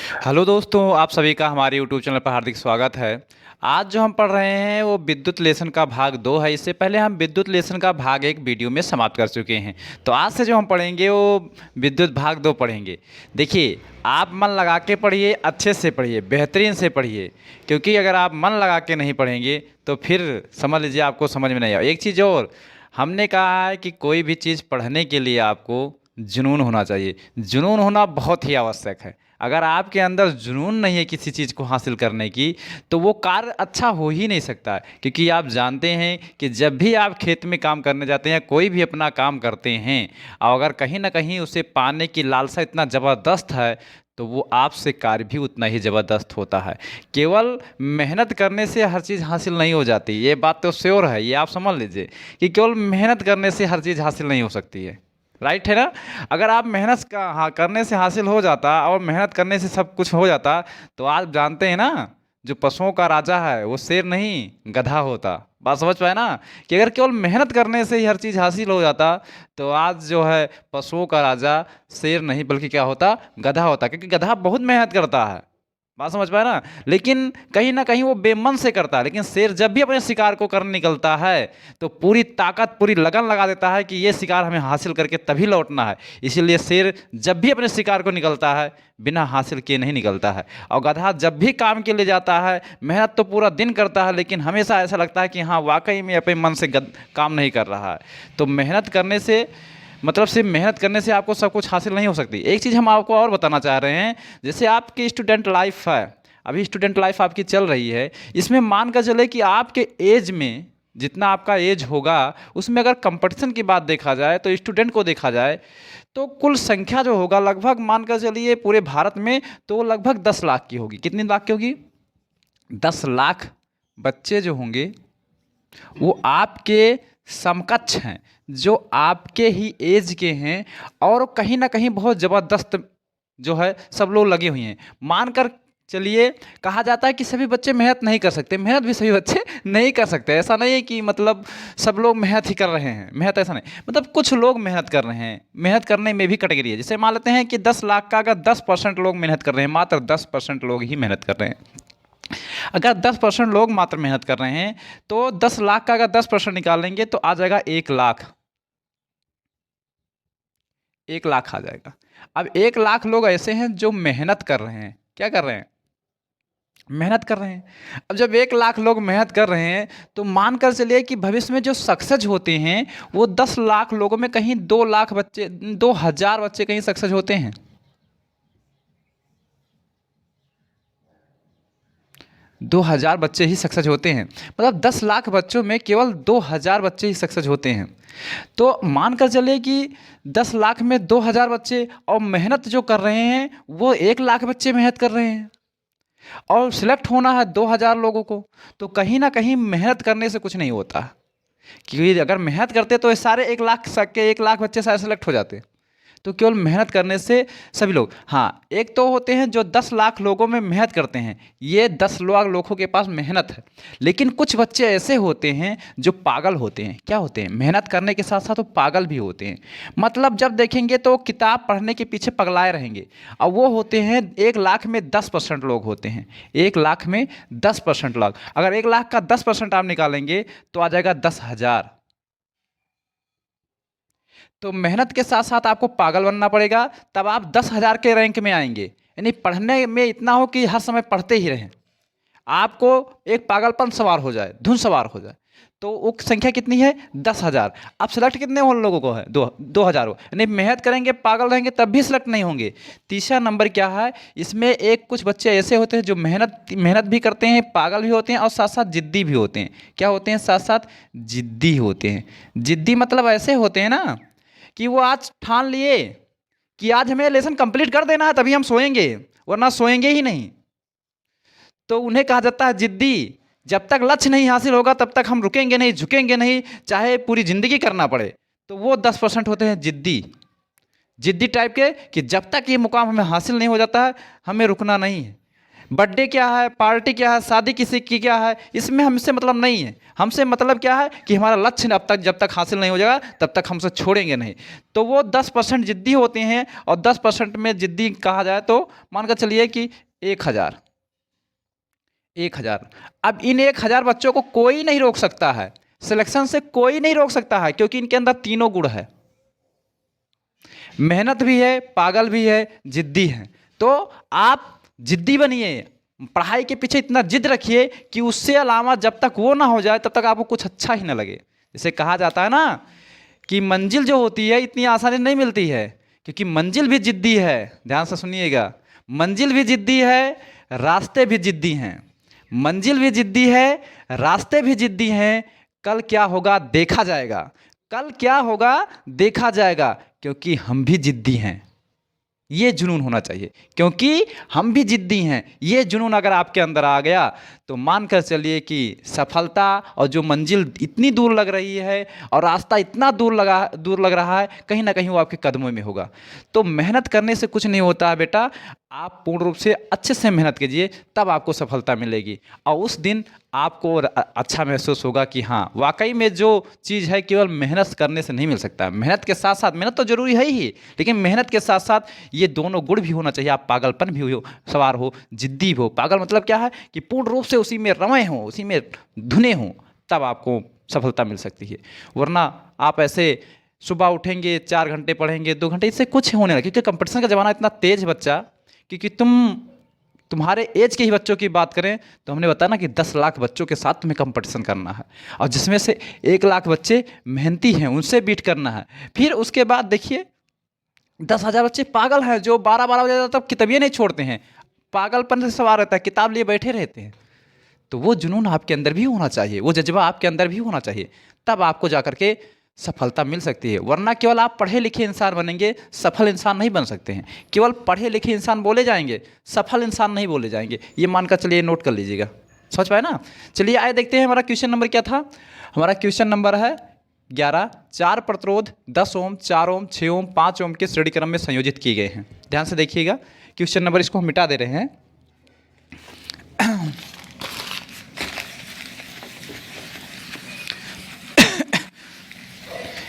Hello दोस्तों, आप सभी का हमारे यूट्यूब चैनल पर हार्दिक स्वागत है। आज जो हम पढ़ रहे हैं वो विद्युत लेसन का भाग 2 है। इससे पहले हम विद्युत लेसन का भाग 1 वीडियो में समाप्त कर चुके हैं। तो आज से जो हम पढ़ेंगे वो विद्युत भाग 2 पढ़ेंगे। देखिए, आप मन लगा के पढ़िए, अच्छे से पढ़िए, बेहतरीन से पढ़िए, क्योंकि अगर आप मन लगा के नहीं पढ़ेंगे तो फिर समझ लीजिए आपको समझ में नहीं आएगा। एक चीज़ और, हमने कहा है कि कोई भी चीज़ पढ़ने के लिए आपको जुनून होना चाहिए। जुनून होना बहुत ही आवश्यक है। अगर आपके अंदर जुनून नहीं है किसी चीज़ को हासिल करने की, तो वो कार्य अच्छा हो ही नहीं सकता है। क्योंकि आप जानते हैं कि जब भी आप खेत में काम करने जाते हैं, कोई भी अपना काम करते हैं, और अगर कहीं ना कहीं उसे पाने की लालसा इतना ज़बरदस्त है, तो वो आपसे कार्य भी उतना ही ज़बरदस्त होता है। केवल मेहनत करने से हर चीज़ हासिल नहीं हो जाती, ये बात तो श्योर है। ये आप समझ लीजिए कि केवल मेहनत करने से हर चीज़ हासिल नहीं हो सकती है। राइट है ना? अगर आप मेहनत का हाँ करने से हासिल हो जाता और मेहनत करने से सब कुछ हो जाता, तो आप जानते हैं ना, जो पशुओं का राजा है वो शेर नहीं गधा होता। बात समझ पाए ना? कि अगर केवल मेहनत करने से ही हर चीज़ हासिल हो जाता, तो आज जो है पशुओं का राजा शेर नहीं बल्कि क्या होता, गधा होता। क्योंकि गधा बहुत मेहनत करता है। बात समझ पाए ना? लेकिन कहीं ना कहीं वो बेमन से करता है। लेकिन शेर जब भी अपने शिकार को करने निकलता है, तो पूरी ताकत, पूरी लगन लगा देता है कि ये शिकार हमें हासिल करके तभी लौटना है। इसीलिए शेर जब भी अपने शिकार को निकलता है, बिना हासिल किए नहीं निकलता है। और गधा जब भी काम के लिए जाता है, मेहनत तो पूरा दिन करता है, लेकिन हमेशा ऐसा लगता है कि हाँ वाकई में अपने मन से काम नहीं कर रहा है। तो मेहनत करने से, मतलब सिर्फ मेहनत करने से आपको सब कुछ हासिल नहीं हो सकती। एक चीज़ हम आपको और बताना चाह रहे हैं, जैसे आपकी स्टूडेंट लाइफ है, अभी स्टूडेंट लाइफ आपकी चल रही है, इसमें मान कर चले कि आपके एज में, जितना आपका एज होगा, उसमें अगर कंपटीशन की बात देखा जाए, तो स्टूडेंट को देखा जाए, तो कुल संख्या जो होगा लगभग मान कर चलिए पूरे भारत में, तो वो लगभग 10 लाख की होगी। कितनी लाख की होगी? 10 लाख बच्चे जो होंगे वो आपके समकक्ष हैं, जो आपके ही एज के हैं, और कहीं ना कहीं बहुत ज़बरदस्त जो है सब लोग लगे हुए हैं। मानकर चलिए, कहा जाता है कि सभी बच्चे मेहनत नहीं कर सकते। मेहनत भी सभी बच्चे नहीं कर सकते। ऐसा नहीं है कि मतलब सब लोग मेहनत ही कर रहे हैं, मेहनत ऐसा नहीं, मतलब कुछ लोग मेहनत कर रहे हैं। मेहनत करने में भी कैटेगरी है। जैसे मान लेते हैं कि 10 लाख का अगर 10% लोग मेहनत कर रहे हैं, मात्र 10% लोग ही मेहनत कर रहे हैं। अगर 10% लोग मात्र मेहनत कर रहे हैं, तो 10 लाख का अगर 10% निकालेंगे तो आ जाएगा 1 लाख। 1 लाख आ जाएगा। अब 1 लाख लोग ऐसे हैं जो मेहनत कर रहे हैं। क्या कर रहे हैं? मेहनत कर रहे हैं। अब जब 1 लाख लोग मेहनत कर रहे हैं, तो मानकर चलिए कि भविष्य में जो सक्सेस होते हैं, वो 10 लाख लोगों में कहीं 2 लाख बच्चे, 2000 बच्चे कहीं सक्सेस होते हैं। 2000 बच्चे ही सक्सेस होते हैं। मतलब 10 लाख बच्चों में केवल 2000 बच्चे ही सक्सेस होते हैं। तो मानकर चलिए कि 10 लाख में 2000 बच्चे, और मेहनत जो कर रहे हैं वो 1 लाख बच्चे मेहनत कर रहे हैं, और सिलेक्ट होना है 2000 लोगों को। तो कहीं ना कहीं मेहनत करने से कुछ नहीं होता। क्योंकि अगर मेहनत करते तो ये सारे 1 लाख के 1 लाख बच्चे सारे सिलेक्ट हो जाते। तो केवल मेहनत करने से सभी लोग, हाँ एक तो होते हैं जो 10 लाख लोगों में मेहनत करते हैं, ये 10 लाख लोगों के पास मेहनत है। लेकिन कुछ बच्चे ऐसे होते हैं जो पागल होते हैं। क्या होते हैं? मेहनत करने के साथ साथ वो पागल भी होते हैं। मतलब जब देखेंगे तो किताब पढ़ने के पीछे पगलाए रहेंगे। और वो होते हैं 1 लाख में 10% लोग होते हैं। 1 लाख में 10% लोग, अगर 1 लाख का 10% आप निकालेंगे तो आ जाएगा 10,000। तो मेहनत के साथ साथ आपको पागल बनना पड़ेगा, तब आप 10,000 के रैंक में आएंगे। यानी पढ़ने में इतना हो कि हर समय पढ़ते ही रहें, आपको एक पागलपन सवार हो जाए, धुन सवार हो जाए। तो वो संख्या कितनी है? 10,000। अब सेलेक्ट कितने उन लोगों को है? 2,000 को। यानी मेहनत करेंगे, पागल रहेंगे, तब भी सिलेक्ट नहीं होंगे। तीसरा नंबर क्या है इसमें? एक कुछ बच्चे ऐसे होते हैं जो मेहनत मेहनत भी करते हैं, पागल भी होते हैं, और साथ साथ जिद्दी भी होते हैं। क्या होते हैं? साथ साथ जिद्दी होते हैं। जिद्दी मतलब ऐसे होते हैं ना कि वो आज ठान लिए कि आज हमें लेसन कंप्लीट कर देना है, तभी हम सोएंगे, वरना सोएंगे ही नहीं। तो उन्हें कहा जाता है जिद्दी। जब तक लक्ष्य नहीं हासिल होगा तब तक हम रुकेंगे नहीं, झुकेंगे नहीं, चाहे पूरी जिंदगी करना पड़े। तो वो 10% होते हैं जिद्दी। जिद्दी टाइप के, कि जब तक ये मुकाम हमें हासिल नहीं हो जाता है, हमें रुकना नहीं है। बर्थडे क्या है, पार्टी क्या है, शादी किसी की क्या है, इसमें हमसे मतलब नहीं है। हमसे मतलब क्या है कि हमारा लक्ष्य अब तक जब तक हासिल नहीं हो जाएगा तब तक हमसे छोड़ेंगे नहीं। तो वो 10% जिद्दी होते हैं, और 10% में जिद्दी कहा जाए तो मान कर चलिए कि 1000, 1000। अब इन 1000 बच्चों को कोई नहीं रोक सकता है, सिलेक्शन से कोई नहीं रोक सकता है, क्योंकि इनके अंदर तीनों गुण है, मेहनत भी है, पागल भी है, जिद्दी है। तो आप जिद्दी बनिए, पढ़ाई के पीछे इतना जिद रखिए कि उससे अलावा जब तक वो ना हो जाए तब तक आपको कुछ अच्छा ही ना लगे। जैसे कहा जाता है ना कि मंजिल जो होती है इतनी आसानी नहीं मिलती है, क्योंकि मंजिल भी जिद्दी है। ध्यान से सुनिएगा, मंजिल भी जिद्दी है, रास्ते भी जिद्दी हैं। मंजिल भी जिद्दी है, रास्ते भी जिद्दी हैं। कल क्या होगा देखा जाएगा, कल क्या होगा देखा जाएगा, क्योंकि हम भी जिद्दी हैं। ये जुनून होना चाहिए, क्योंकि हम भी जिद्दी हैं। ये जुनून अगर आपके अंदर आ गया तो मानकर चलिए कि सफलता और जो मंजिल इतनी दूर लग रही है और रास्ता इतना दूर लग रहा है, कहीं ना कहीं वो आपके कदमों में होगा। तो मेहनत करने से कुछ नहीं होता है बेटा, आप पूर्ण रूप से अच्छे से मेहनत कीजिए, तब आपको सफलता मिलेगी। और उस दिन आपको अच्छा महसूस होगा कि हाँ वाकई में जो चीज़ है केवल मेहनत करने से नहीं मिल सकता। मेहनत के साथ साथ, मेहनत तो जरूरी है ही, लेकिन मेहनत के साथ साथ ये दोनों गुण भी होना चाहिए। आप पागलपन भी हो, सवार हो, जिद्दी हो। पागल मतलब क्या है कि पूर्ण रूप से उसी में रमे हों, उसी में धुने हों, तब आपको सफलता मिल सकती है। वरना आप ऐसे सुबह उठेंगे, 4 घंटे पढ़ेंगे, 2 घंटे, इससे कुछ होने लगे। क्योंकि कंपटीशन का ज़माना इतना तेज है बच्चा, क्योंकि तुम्हारे एज के ही बच्चों की बात करें तो हमने बताया ना कि 10 लाख बच्चों के साथ तुम्हें कंपटीशन करना है, और जिसमें से 1 लाख बच्चे मेहनती हैं, उनसे बीट करना है। फिर उसके बाद देखिए 10,000 बच्चे पागल हैं जो 12-12 बजे तक किताबें नहीं छोड़ते हैं, पागलपन से सवार रहता है, किताब लिए बैठे रहते हैं। तो वो जुनून आपके अंदर भी होना चाहिए, वो जज्बा आपके अंदर भी होना चाहिए, तब आपको जा करके सफलता मिल सकती है। वरना केवल आप पढ़े लिखे इंसान बनेंगे, सफल इंसान नहीं बन सकते हैं। केवल पढ़े लिखे इंसान बोले जाएंगे, सफल इंसान नहीं बोले जाएंगे। ये मानकर चलिए, नोट कर लीजिएगा। समझ पाए ना। चलिए आए देखते हैं हमारा क्वेश्चन नंबर क्या था। हमारा क्वेश्चन नंबर है 11। 4 प्रतिरोध 10 ओम, 4 ओम, 6 ओम, 5 ओम के श्रेणी क्रम में संयोजित किए गए हैं। ध्यान से देखिएगा क्वेश्चन नंबर, इसको हम मिटा दे रहे हैं।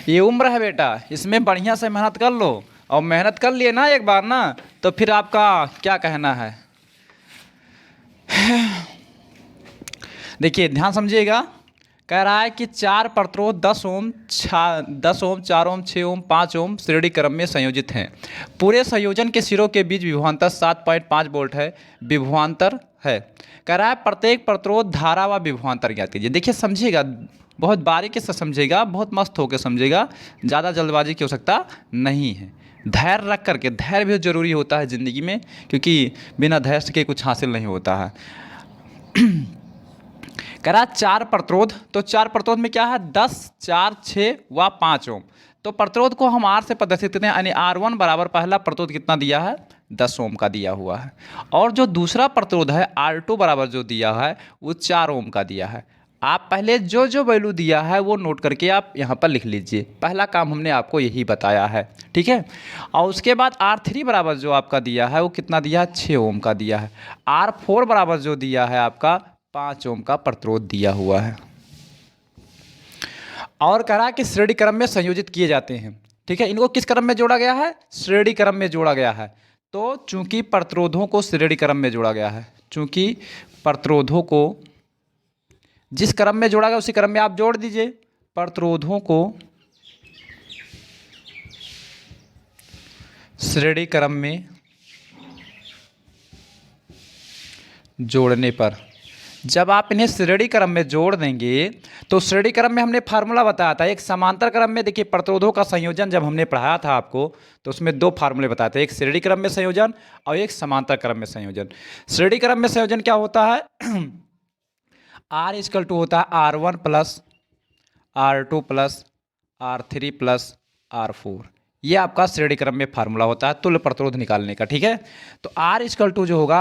ये उम्र है बेटा, इसमें बढ़िया से मेहनत कर लो, और मेहनत कर लिए ना एक बार ना, तो फिर आपका क्या कहना है। देखिए ध्यान समझिएगा, कह रहा है कि 4 प्रतिरोध 10 ओम, 4 ओम, 6 ओम, 5 ओम श्रेणी क्रम में संयोजित हैं। पूरे संयोजन के सिरों के बीच विभवांतर 7.5 वोल्ट है, विभवांतर है। कह रहा है प्रत्येक प्रतिरोध धारा व विभवांतर ज्ञात कीजिए। देखिए समझिएगा, बहुत बारीकी से समझिएगा, बहुत मस्त होकर समझिएगा, ज़्यादा जल्दबाजी की आवश्यकता नहीं है। धैर्य रख करके, धैर्य भी जरूरी होता है ज़िंदगी में, क्योंकि बिना धैर्य के कुछ हासिल नहीं होता है। कह रहा 4 प्रतिरोध, तो 4 प्रतिरोध में क्या है, 10, 4, 6 व 5 ओम। तो प्रतिरोध को हम R से प्रदर्शित करते हैं, यानी R1 बराबर पहला प्रतिरोध कितना दिया है, 10 ओम का दिया हुआ है। और जो दूसरा प्रतिरोध है R2 बराबर जो दिया है वो 4 ओम का दिया है। आप पहले जो जो वैल्यू दिया है वो नोट करके आप यहाँ पर लिख लीजिए। पहला काम हमने आपको यही बताया है, ठीक है। और उसके बाद R3 बराबर जो आपका दिया है वो कितना दिया है, 6 ओम का दिया है। R4 बराबर जो दिया है आपका 5 ओम का प्रतिरोध दिया हुआ है। और कह रहा है कि श्रेणी क्रम में संयोजित किए जाते हैं, ठीक है। इनको किस क्रम में जोड़ा गया है, श्रेणी क्रम में जोड़ा गया है। तो चूंकि प्रतिरोधों को श्रेणी क्रम में जोड़ा गया है, चूंकि प्रतिरोधों को जिस क्रम में जोड़ा गया उसी क्रम में आप जोड़ दीजिए। प्रतिरोधों को श्रेणी क्रम में जोड़ने पर, जब आप इन्हें श्रेणी क्रम में जोड़ देंगे तो श्रेणी क्रम में हमने फार्मूला बताया था। एक समांतर क्रम में, देखिए प्रतिरोधों का संयोजन जब हमने पढ़ाया था आपको तो उसमें 2 फार्मूले बताए थे, एक श्रेणी क्रम में संयोजन और एक समांतर क्रम में संयोजन। श्रेणी क्रम में संयोजन क्या होता है, R इक्वल टू होता है R1 plus R2 plus R3 plus R4। ये आपका श्रेणी क्रम में फार्मूला होता है तुल्य प्रतिरोध निकालने का, ठीक है। तो R इक्वल टू जो होगा,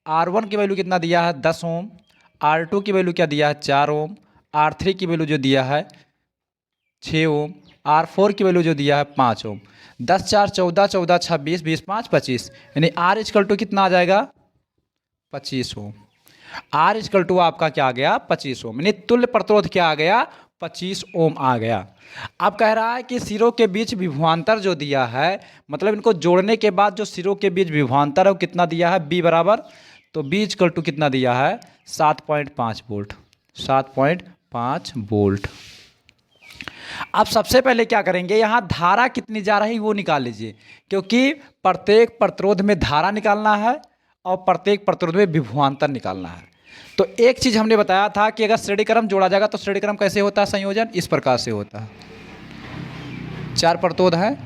R1 की वैल्यू कितना दिया है, 10 ओम, R2 की वैल्यू क्या दिया है, 4 ओम, R3 की वैल्यू जो दिया है 6 ओम, R4 की वैल्यू जो दिया है 5 ओम। 10 4 14, 14 26, 20 5 25, यानी R इक्वल टू कितना आ जाएगा, 25 ओम। आर इक्वल टू आपका क्या आ गया 25 ओम, यानी तुल्य प्रतिरोध क्या आ गया 25 ओम आ गया। अब कह रहा है कि सिरों के बीच विभवांतर जो दिया है, मतलब इनको जोड़ने के बाद जो सिरों के बीच विभवांतर है वो कितना दिया है बी बराबर, तो बी इक्वल टू कितना दिया है 7.5 वोल्ट, 7.5 वोल्ट। अब सबसे पहले क्या करेंगे, यहाँ धारा कितनी जा रही है वो निकाल लीजिए, क्योंकि प्रत्येक प्रतिरोध में धारा निकालना है और प्रत्येक प्रतिरोध में विभवांतर निकालना है। तो एक चीज़ हमने बताया था कि अगर श्रेणी क्रम जोड़ा जाएगा तो श्रेणी क्रम कैसे होता है, संयोजन इस प्रकार से होता है। 4 प्रतिरोध है,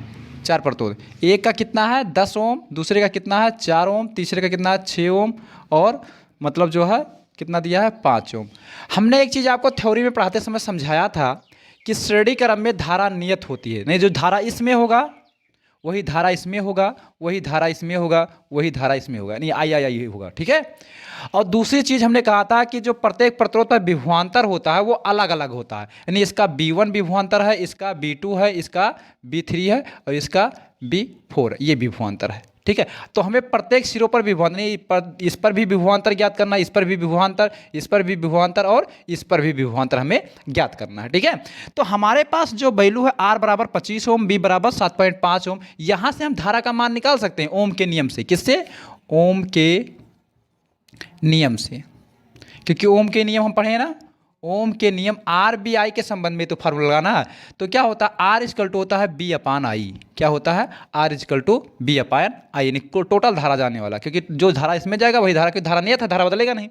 4 प्रतिरोध, एक का कितना है 10 ओम, दूसरे का कितना है 4 ओम, तीसरे का कितना है 6 ओम, और मतलब जो है कितना दिया है 5 ओम। हमने एक चीज़ आपको थ्योरी में पढ़ाते समय समझाया था कि श्रेणी क्रम में धारा नियत होती है, नहीं जो धारा इसमें होगा वही धारा इसमें होगा, वही धारा इसमें होगा, वही धारा इसमें होगा, यानी आई होगा, ठीक है। और दूसरी चीज़ हमने कहा था कि जो प्रत्येक प्रतिरोध पर विभवांतर होता है वो अलग अलग होता है, यानी इसका B1 विभवांतर है, इसका B2 है, इसका B3 है और इसका B4, ये विभवांतर है, ठीक है। तो हमें प्रत्येक सिरों पर विभवांतर, इस पर भी विभवांतर ज्ञात करना, इस पर भी विभवांतर, इस पर भी विभवांतर और इस पर भी विभवांतर हमें ज्ञात करना है, ठीक है। तो हमारे पास जो वैल्यू है R बराबर 25 ओम, B बराबर 7.5 ओम, यहाँ से हम धारा का मान निकाल सकते हैं ओम के नियम से। किससे? ओम के नियम से, क्योंकि ओम के नियम हम पढ़े ना, ओम के नियम आर बी आई के संबंध में तो फार्मूला लगाना है। तो क्या होता है आर इक्वल टू होता है बी अपान आई, क्या होता है आर इक्वल टू बी अपान आई, यानी टोटल धारा जाने वाला, क्योंकि जो धारा इसमें जाएगा वही धारा की धारा नहीं था, धारा बदलेगा नहीं।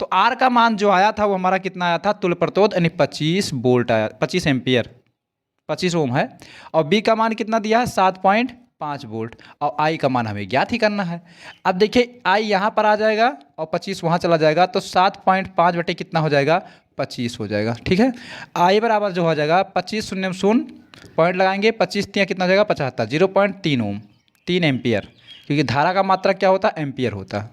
तो आर का मान जो आया था वो हमारा कितना आया था तुल्य प्रतिरोध, यानी 25 वोल्ट आया, 25 एम्पियर, 25 ओम है। और बी का मान कितना दिया है 7.5 वोल्ट, और आई का मान हमें ज्ञात ही करना है। अब देखिए आई यहाँ पर आ जाएगा और 25 वहाँ चला जाएगा, तो 7.5 बटे कितना हो जाएगा 25 हो जाएगा, ठीक है। आई बराबर जो हो जाएगा 25 शून्य शून्य पॉइंट लगाएंगे, 25 तिया कितना हो जाएगा 75, 0.3 ओम, 3 एम्पियर, क्योंकि धारा का मात्रा क्या होता है एम्पियर होता है।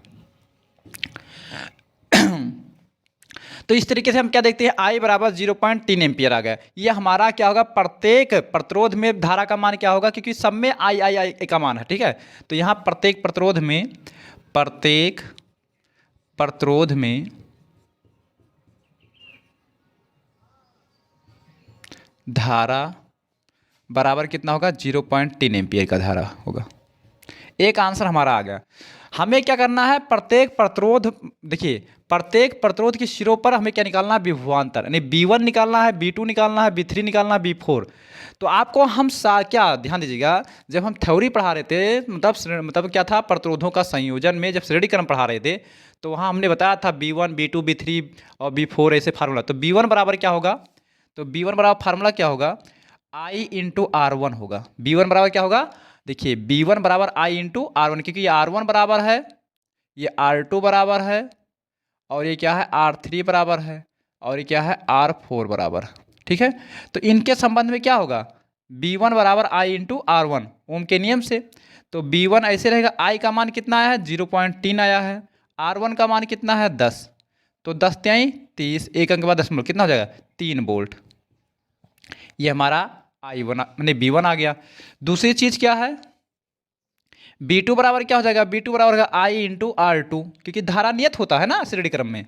तो इस तरीके से हम क्या देखते हैं आई बराबर 0.3 एम्पियर आ गया। ये हमारा क्या होगा प्रत्येक प्रतिरोध में धारा का मान क्या होगा, क्योंकि सब में आई का मान है, ठीक है। तो यहाँ प्रत्येक प्रतिरोध में धारा बराबर कितना होगा 0.3 एम्पियर का धारा होगा। एक आंसर हमारा आ गया। हमें क्या करना है प्रत्येक प्रतिरोध, देखिए प्रत्येक प्रतिरोध के सिरों पर हमें क्या निकालना है विभवांतर, यानी B1 निकालना है, B2 निकालना है, B3 निकालना है, B4। तो आपको हम क्या ध्यान दीजिएगा, जब हम थ्योरी पढ़ा रहे थे मतलब क्या था प्रतिरोधों का संयोजन में जब श्रेणी क्रम पढ़ा रहे थे, तो वहाँ हमने बताया था B1 B2 B3 और B4 ऐसे फार्मूला। तो B1 बराबर क्या होगा, तो B1 बराबर फार्मूला क्या होगा I इंटू R1 होगा। B1 बराबर क्या होगा, देखिए B1 बराबर I इंटू R1, क्योंकि ये R1 बराबर है, ये R2 बराबर है, और ये क्या है R3 बराबर है, और ये क्या है R4 बराबर, ठीक है। तो इनके संबंध में क्या होगा B1 बराबर I इंटू R1 ओम के नियम से। तो B1 ऐसे रहेगा, I का मान कितना आया है 0.3 आया है, R1 का मान कितना है 10, तो 10 त्याई 30, एक अंक के बाद दशमलव कितना हो जाएगा 3 वोल्ट। ये हमारा I1 यानी B1 आ गया। दूसरी चीज़ क्या है B2 बराबर क्या हो जाएगा, B2 बराबर होगा I इंटू R2, क्योंकि धारा नियत होता है ना श्रेणी क्रम में।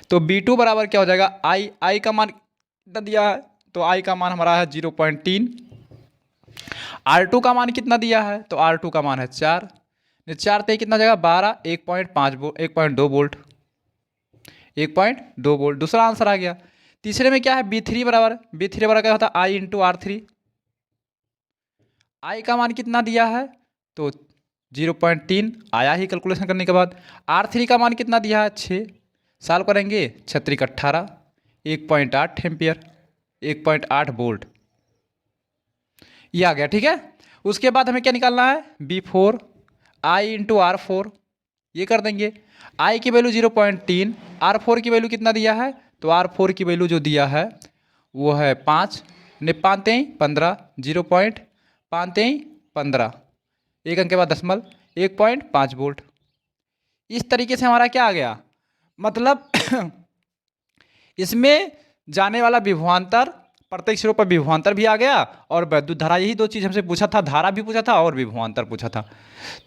तो B2 बराबर क्या हो जाएगा I का मान कितना दिया है, तो I का मान हमारा है 0.3, R2 का मान कितना दिया है, तो R2 का मान है 4, 4 ते कितना हो जाएगा 12, 1.2 वोल्ट, 1.2 वोल्ट दूसरा आंसर आ गया। तीसरे में क्या है B3 बराबर क्या होता है I इंटू R3, I का मान कितना दिया है, तो 0.3 आया ही कैलकुलेशन करने के बाद। R3 का मान कितना दिया है 6, साल करेंगे 6 18, 1.8 एम्पियर, 1.8 वोल्ट, ये आ गया, ठीक है। उसके बाद हमें क्या निकालना है B4 I इंटू R4, ये कर देंगे। I की वैल्यू 0.3, R4 की वैल्यू कितना दिया है, तो R4 की वैल्यू जो दिया है वो है 5, ने 5 15, 0.5 एक अंक के बाद दशमलव 1.5 वोल्ट। इस तरीके से हमारा क्या आ गया, मतलब इसमें जाने वाला विभवांतर प्रत्येक सिरों पर विभवांतर भी आ गया और वैद्युत धारा, यही दो चीज़ हमसे पूछा था, धारा भी पूछा था और विभवांतर पूछा था।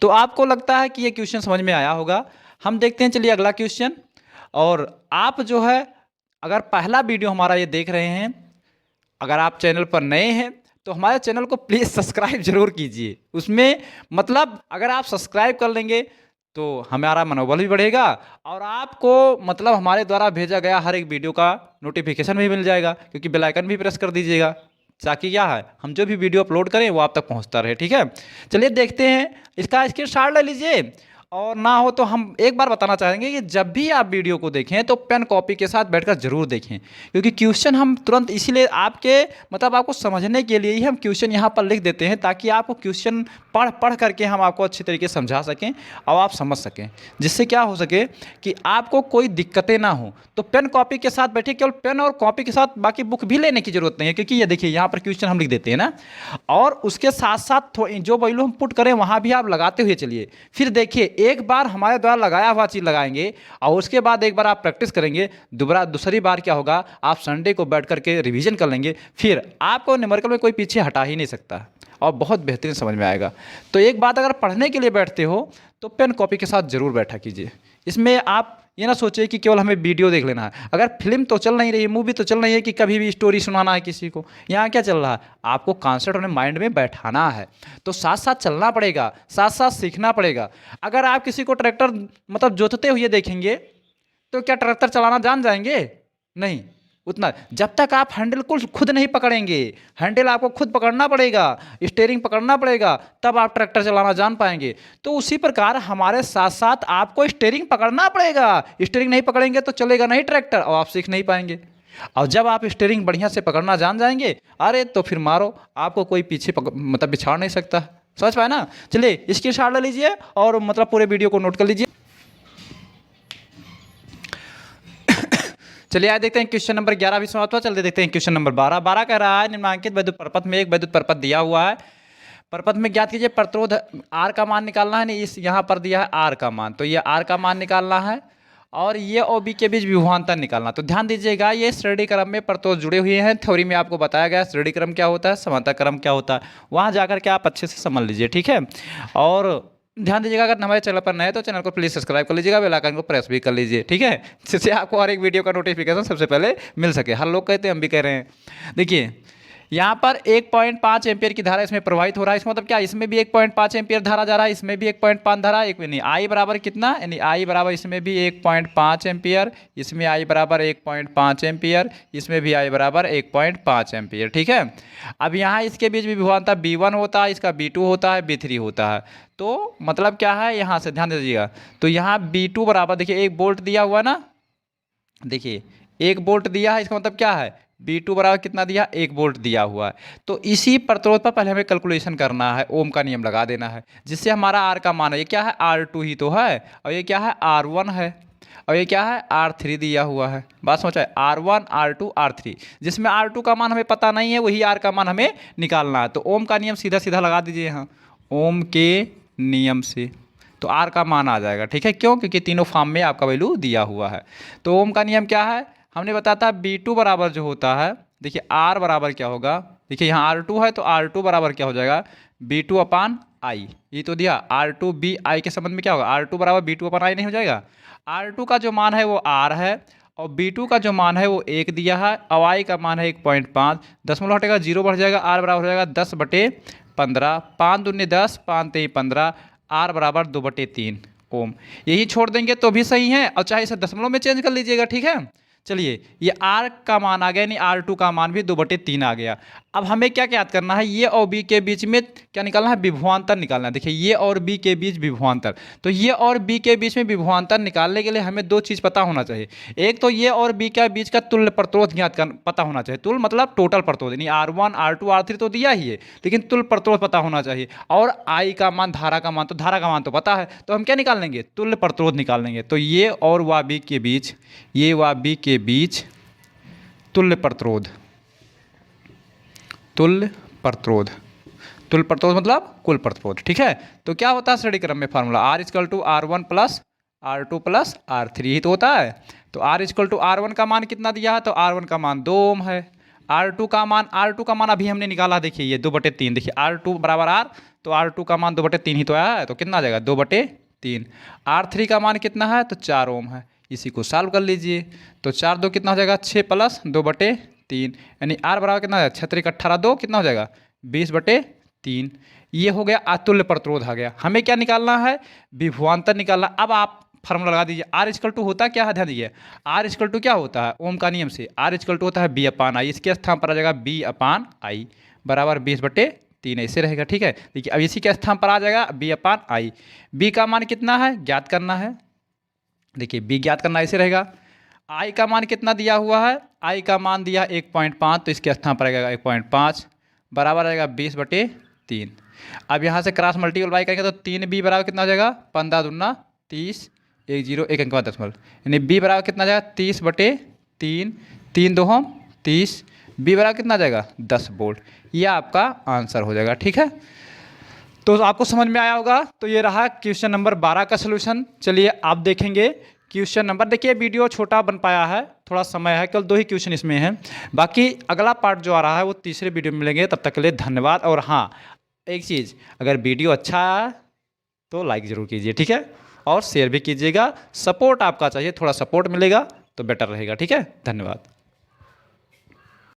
तो आपको लगता है कि ये क्वेश्चन समझ में आया होगा। हम देखते हैं, चलिए अगला क्वेश्चन। और आप जो है अगर पहला वीडियो हमारा ये देख रहे हैं, अगर आप चैनल पर नए हैं तो हमारे चैनल को प्लीज़ सब्सक्राइब जरूर कीजिए। उसमें मतलब अगर आप सब्सक्राइब कर लेंगे तो हमारा मनोबल भी बढ़ेगा और आपको मतलब हमारे द्वारा भेजा गया हर एक वीडियो का नोटिफिकेशन भी मिल जाएगा, क्योंकि बेल आइकन भी प्रेस कर दीजिएगा ताकि क्या है हम जो भी वीडियो अपलोड करें वो आप तक पहुंचता रहे। ठीक है, चलिए देखते हैं, इसका स्क्रीनशॉट ले लीजिए। और ना हो तो हम एक बार बताना चाहेंगे कि जब भी आप वीडियो को देखें तो पेन कॉपी के साथ बैठकर जरूर देखें, क्योंकि क्वेश्चन हम तुरंत इसीलिए आपके मतलब आपको समझने के लिए ही हम क्वेश्चन यहाँ पर लिख देते हैं, ताकि आपको क्वेश्चन पढ़ पढ़ करके हम आपको अच्छी तरीके से समझा सकें और आप समझ सकें, जिससे क्या हो सके कि आपको कोई दिक्कतें ना हो। तो पेन कॉपी के साथ बैठिए, केवल पेन और कॉपी के साथ, बाकी बुक भी लेने की जरूरत नहीं है, क्योंकि ये देखिए यहाँ पर क्वेश्चन हम लिख देते हैं ना, और उसके साथ साथ जो वैल्यू हम पुट करें वहाँ भी आप लगाते हुए चलिए। फिर देखिए एक बार हमारे द्वारा लगाया हुआ चीज़ लगाएंगे और उसके बाद एक बार आप प्रैक्टिस करेंगे, दोबारा दूसरी बार क्या होगा, आप संडे को बैठ करके रिवीजन कर लेंगे, फिर आपको न्यूमेरिकल में कोई पीछे हटा ही नहीं सकता और बहुत बेहतरीन समझ में आएगा। तो एक बात, अगर पढ़ने के लिए बैठते हो तो पेन कॉपी के साथ ज़रूर बैठा कीजिए। इसमें आप ये ना सोचिए कि केवल हमें वीडियो देख लेना है, अगर फिल्म तो चल नहीं रही है, मूवी तो चल नहीं है कि कभी भी स्टोरी सुनाना है किसी को, यहाँ क्या चल रहा है, आपको कॉन्सेप्ट अपने माइंड में बैठाना है। तो साथ साथ चलना पड़ेगा, साथ साथ सीखना पड़ेगा। अगर आप किसी को ट्रैक्टर मतलब जोतते हुए देखेंगे तो क्या ट्रैक्टर चलाना जान जाएंगे? नहीं, उतना जब तक आप हैंडल को खुद नहीं पकड़ेंगे, हैंडल आपको खुद पकड़ना पड़ेगा, स्टीयरिंग पकड़ना पड़ेगा, तब आप ट्रैक्टर चलाना जान पाएंगे। तो उसी प्रकार हमारे साथ साथ आपको स्टीयरिंग पकड़ना पड़ेगा, स्टीयरिंग नहीं पकड़ेंगे तो चलेगा नहीं ट्रैक्टर और आप सीख नहीं पाएंगे। और जब आप स्टीयरिंग बढ़िया से पकड़ना जान जाएंगे, अरे तो फिर मारो, आपको कोई पीछे मतलब बिछाड़ नहीं सकता। समझ पाए ना? चलिए इसकी शॉट ले लीजिए और मतलब पूरे वीडियो को नोट कर लीजिए। चलिए आगे देखते हैं क्वेश्चन नंबर 11 भी समाप्त हुआ। चलिए देखते हैं क्वेश्चन नंबर 12। 12 कह रहा है निम्नांकित वैद्युत परपथ में एक वैद्युत परपथ दिया हुआ है, परपथ में ज्ञात कीजिए प्रतिरोध आर का मान निकालना है। नहीं, इस यहाँ पर दिया है आर का मान, तो ये आर का मान निकालना है और ये और बी के बीच विभवांतर निकालना। तो ध्यान दीजिएगा, ये श्रेणी क्रम में प्रतिरोध जुड़े हुए हैं। थ्योरी में आपको बताया गया श्रेणी क्रम क्या होता है, समांतर क्रम क्या होता है, वहाँ जाकर के आप अच्छे से समझ लीजिए। ठीक है, और ध्यान दीजिएगा, अगर हमारे चैनल पर नए तो चैनल को प्लीज़ सब्सक्राइब कर लीजिएगा, बेल आइकन को प्रेस भी कर लीजिए। ठीक है, जिससे आपको हर एक वीडियो का नोटिफिकेशन सबसे पहले मिल सके। हर लोग कहते हैं, हम भी कह रहे हैं। देखिए यहाँ पर 1.5 एम्पियर की धारा इसमें प्रवाहित हो रहा है, इसका मतलब क्या, इसमें भी 1.5 एम्पियर धारा जा रहा है, इसमें भी 1.5 धारा, एक नहीं, आई बराबर कितना, यानी आई बराबर इसमें भी 1.5 एम्पियर, इसमें आई बराबर 1.5 एम्पियर, इसमें भी आई बराबर 1.5 एम्पियर। ठीक है, अब यहाँ इसके बीच भी विभवांतर B1 होता है, इसका B2 होता है, B3 होता है। तो मतलब क्या है, यहाँ से ध्यान दीजिएगा, तो यहाँ B2 बराबर देखिए 1 वोल्ट दिया हुआ ना, देखिए 1 वोल्ट दिया है, इसका मतलब क्या है, B2 बराबर कितना दिया, 1 वोल्ट दिया हुआ है। तो इसी प्रतिरोध पर पहले हमें कैलकुलेशन करना है, ओम का नियम लगा देना है, जिससे हमारा आर का मान है, ये क्या है, R2 ही तो है, और ये क्या है, R1 है, और ये क्या है, R3 दिया हुआ है। बात समझ आए, R1 R2 R3, जिसमें R2 का मान हमें पता नहीं है, वही R का मान हमें निकालना है। तो ओम का नियम सीधा सीधा लगा दीजिए यहाँ, ओम के नियम से तो आर का मान आ जाएगा। ठीक है, क्यों, क्योंकि तीनों फॉर्म में आपका वैल्यू दिया हुआ है। तो ओम का नियम क्या है, हमने बताया था B2 बराबर जो होता है, देखिए आर बराबर क्या होगा, देखिए यहाँ R2 है तो R2 बराबर क्या हो जाएगा, B2 अपान आई, ये तो दिया, R2 B आई के संबंध में क्या होगा, R2 बराबर B2 अपान आई नहीं हो जाएगा। R2 का जो मान है वो R है और B2 का जो मान है वो 1 दिया है और आई का मान है 1.5, दशमलव हटेगा 0 बढ़ जाएगा, R बराबर हो जाएगा 10/15, 5 दूनी 10, 5 3 15, R बराबर 2/3 ओम। यही छोड़ देंगे तो भी सही है, और चाहे इसे दशमलव में चेंज कर लीजिएगा। ठीक है, चलिए ये R का मान आ गया, यानी R2 का मान भी 2/3 आ गया। अब हमें क्या याद करना है, ये और B के बीच में क्या निकालना है, विभवांतर निकालना है। देखिए ये और B के बीच विभवांतर, तो ये और B के बीच में विभवांतर निकालने के लिए हमें दो चीज़ पता होना चाहिए। एक तो ये और B के बीच का तुल्य प्रतिरोध ज्ञात पता होना चाहिए, तुल्य मतलब टोटल प्रतिरोध, यानी R1 R2 R3 तो दिया ही है, लेकिन तुल्य प्रतिरोध पता होना चाहिए। और I का मान, धारा का मान, तो धारा का मान तो पता है, तो हम क्या निकाल लेंगे, तुल्य प्रतिरोध निकाल लेंगे। तो ये और व B के बीच, ये व B के बीच तुल्य प्रतिरोध, तुल्य प्रतिरोध, तुल्य प्रतिरोध मतलब कुल प्रतिरोध। ठीक है, तो क्या होता है श्रेणी क्रम में formula, R equal to R1 plus R2 plus R3 ही तो होता है। तो R इक्वल टू R1 का मान कितना दिया है, तो R1 का मान 2 ओम है, R2 का मान अभी हमने निकाला, देखिए ये 2/3, देखिए R2 बराबर R, तो R2 का मान 2/3 ही तो आया है, तो कितना आ जाएगा, 2/3। 3। R3 का मान कितना है? तो 4 ओम है। इसी को सॉल्व कर लीजिए। तो 4 2 कितना हो जाएगा? 6 प्लस 2/3, यानी R बराबर कितना है? 6 3 18 2 कितना हो जाएगा? 20/3। ये हो गया अतुल्य प्रतिरोध आ गया। हमें क्या निकालना है? विभवांतर निकालना। अब आप फार्मूला लगा दीजिए। R इक्वल टू होता क्या है? ध्यान दीजिए। R इक्वल टू क्या होता है? ओम का नियम से R इक्वल टू होता है B/I। इसके स्थान पर आ जाएगा B/I बराबर 20/3 ऐसे रहेगा। ठीक है, देखिए अब इसी के स्थान पर आ जाएगा B/I। B का मान कितना है? ज्ञात करना है। देखिए B ज्ञात करना ऐसे रहेगा। I का मान कितना दिया हुआ है? I का मान दिया 1.5, तो इसके स्थान पर आएगा 1.5 बराबर आएगा 20/3। अब यहाँ से क्रॉस मल्टीप्लाई करेंगे तो 3B बराबर कितना हो जाएगा? 15 दूना 30, 1 0 1 अंक 10, यानी B बराबर कितना आ जाएगा? 30/3, 3 2 30। B बराबर कितना आ जाएगा? 10 वोल्ट। यह आपका आंसर हो जाएगा। ठीक है, तो आपको समझ में आया होगा। तो ये रहा क्वेश्चन नंबर 12 का सलूशन। चलिए आप देखेंगे क्वेश्चन नंबर। देखिए वीडियो छोटा बन पाया है, थोड़ा समय है, केवल 2 ही क्वेश्चन इसमें हैं। बाकी अगला पार्ट जो आ रहा है वो तीसरे वीडियो में मिलेंगे। तब तक के लिए धन्यवाद। और हाँ, एक चीज़, अगर वीडियो अच्छा है तो लाइक ज़रूर कीजिए। ठीक है, और शेयर भी कीजिएगा। सपोर्ट आपका चाहिए, थोड़ा सपोर्ट मिलेगा तो बेटर रहेगा। ठीक है, धन्यवाद।